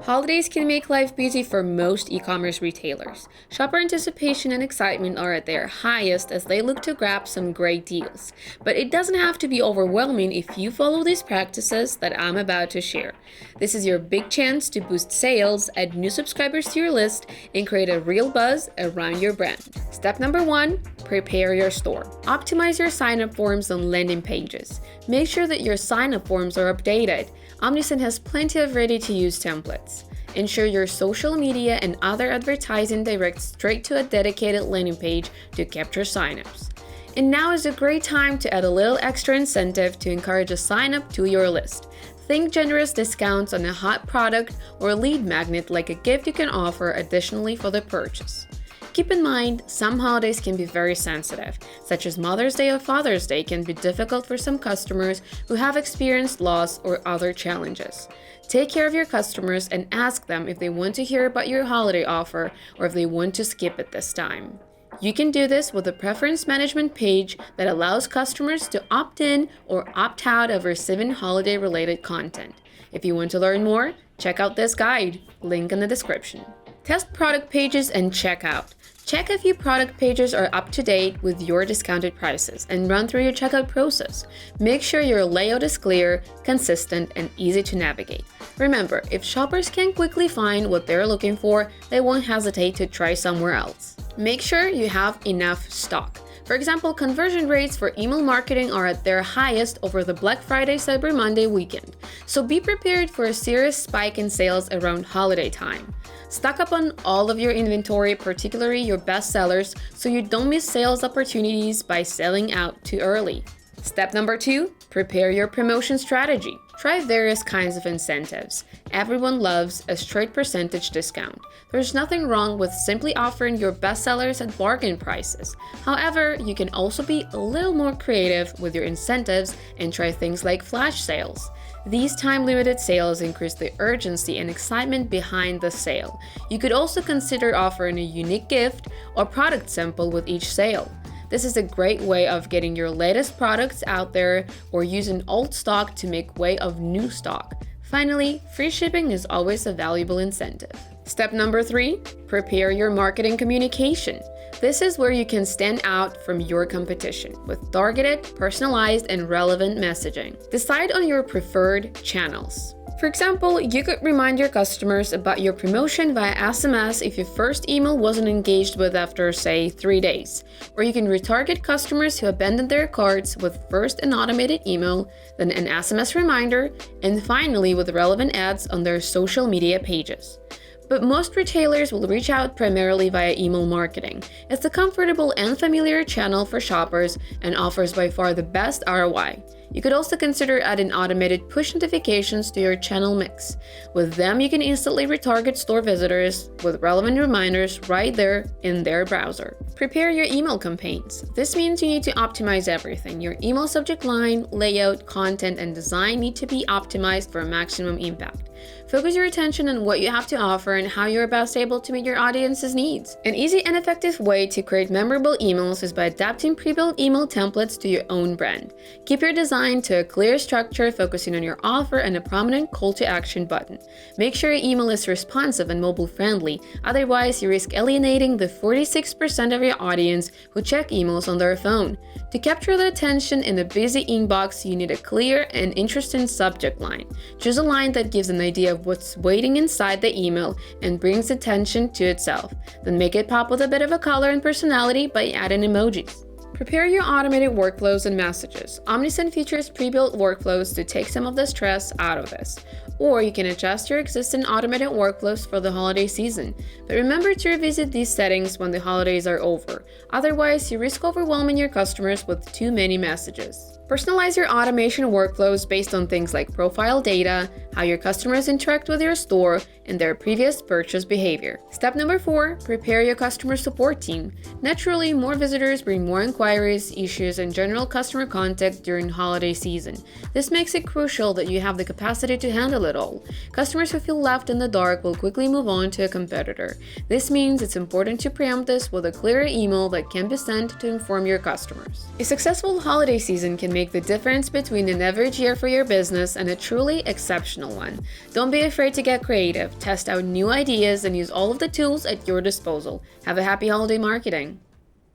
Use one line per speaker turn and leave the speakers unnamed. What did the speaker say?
Holidays can make life busy for most e-commerce retailers. Shopper anticipation and excitement are at their highest as they look to grab some great deals. But it doesn't have to be overwhelming if you follow these practices that I'm about to share. This is your big chance to boost sales, add new subscribers to your list, and create a real buzz around your brand. Step number 1, prepare your store. Optimize your sign-up forms on landing pages. Make sure that your sign-up forms are updated. Omnisend has plenty of ready-to-use templates. Ensure your social media and other advertising directs straight to a dedicated landing page to capture signups. And now is a great time to add a little extra incentive to encourage a sign-up to your list. Think generous discounts on a hot product or lead magnet like a gift you can offer additionally for the purchase. Keep in mind, some holidays can be very sensitive, such as Mother's Day or Father's Day can be difficult for some customers who have experienced loss or other challenges. Take care of your customers and ask them if they want to hear about your holiday offer or if they want to skip it this time. You can do this with a preference management page that allows customers to opt in or opt out of receiving holiday-related content. If you want to learn more, check out this guide, link in the description. Test product pages and checkout. Check if your product pages are up to date with your discounted prices and run through your checkout process. Make sure your layout is clear, consistent, and easy to navigate. Remember, if shoppers can quickly find what they're looking for, they won't hesitate to try somewhere else. Make sure you have enough stock. For example, conversion rates for email marketing are at their highest over the Black Friday Cyber Monday weekend, so be prepared for a serious spike in sales around holiday time. Stock up on all of your inventory, particularly your best sellers, so you don't miss sales opportunities by selling out too early. Step number 2, prepare your promotion strategy. Try various kinds of incentives. Everyone loves a straight percentage discount. There's nothing wrong with simply offering your best sellers at bargain prices. However, you can also be a little more creative with your incentives and try things like flash sales. These time-limited sales increase the urgency and excitement behind the sale. You could also consider offering a unique gift or product sample with each sale. This is a great way of getting your latest products out there or using old stock to make way of new stock. Finally, free shipping is always a valuable incentive. Step number 3, prepare your marketing communication. This is where you can stand out from your competition with targeted, personalized, and relevant messaging. Decide on your preferred channels. For example, you could remind your customers about your promotion via SMS if your first email wasn't engaged with after, say, 3 days. Or you can retarget customers who abandoned their carts with first an automated email, then an SMS reminder, and finally with relevant ads on their social media pages. But most retailers will reach out primarily via email marketing. It's a comfortable and familiar channel for shoppers and offers by far the best ROI. You could also consider adding automated push notifications to your channel mix. With them, you can instantly retarget store visitors with relevant reminders right there in their browser. Prepare your email campaigns. This means you need to optimize everything. Your email subject line, layout, content, and design need to be optimized for maximum impact. Focus your attention on what you have to offer and how you're best able to meet your audience's needs. An easy and effective way to create memorable emails is by adapting pre-built email templates to your own brand. Keep your design to a clear structure, focusing on your offer and a prominent call to action button. Make sure your email is responsive and mobile friendly, otherwise you risk alienating the 46% of your audience who check emails on their phone. To capture the attention in a busy inbox, you need a clear and interesting subject line. Choose a line that gives an idea of what's waiting inside the email and brings attention to itself. Then make it pop with a bit of a color and personality by adding emojis. Prepare your automated workflows and messages. Omnisend features pre-built workflows to take some of the stress out of this. Or you can adjust your existing automated workflows for the holiday season. But remember to revisit these settings when the holidays are over. Otherwise, you risk overwhelming your customers with too many messages. Personalize your automation workflows based on things like profile data, how your customers interact with your store, and their previous purchase behavior. Step number 4, prepare your customer support team. Naturally, more visitors bring more inquiries, issues, and general customer contact during holiday season. This makes it crucial that you have the capacity to handle it all. Customers who feel left in the dark will quickly move on to a competitor. This means it's important to preempt this with a clear email that can be sent to inform your customers. A successful holiday season can make the difference between an average year for your business and a truly exceptional one. Don't be afraid to get creative, test out new ideas, and use all of the tools at your disposal. Have a happy holiday marketing!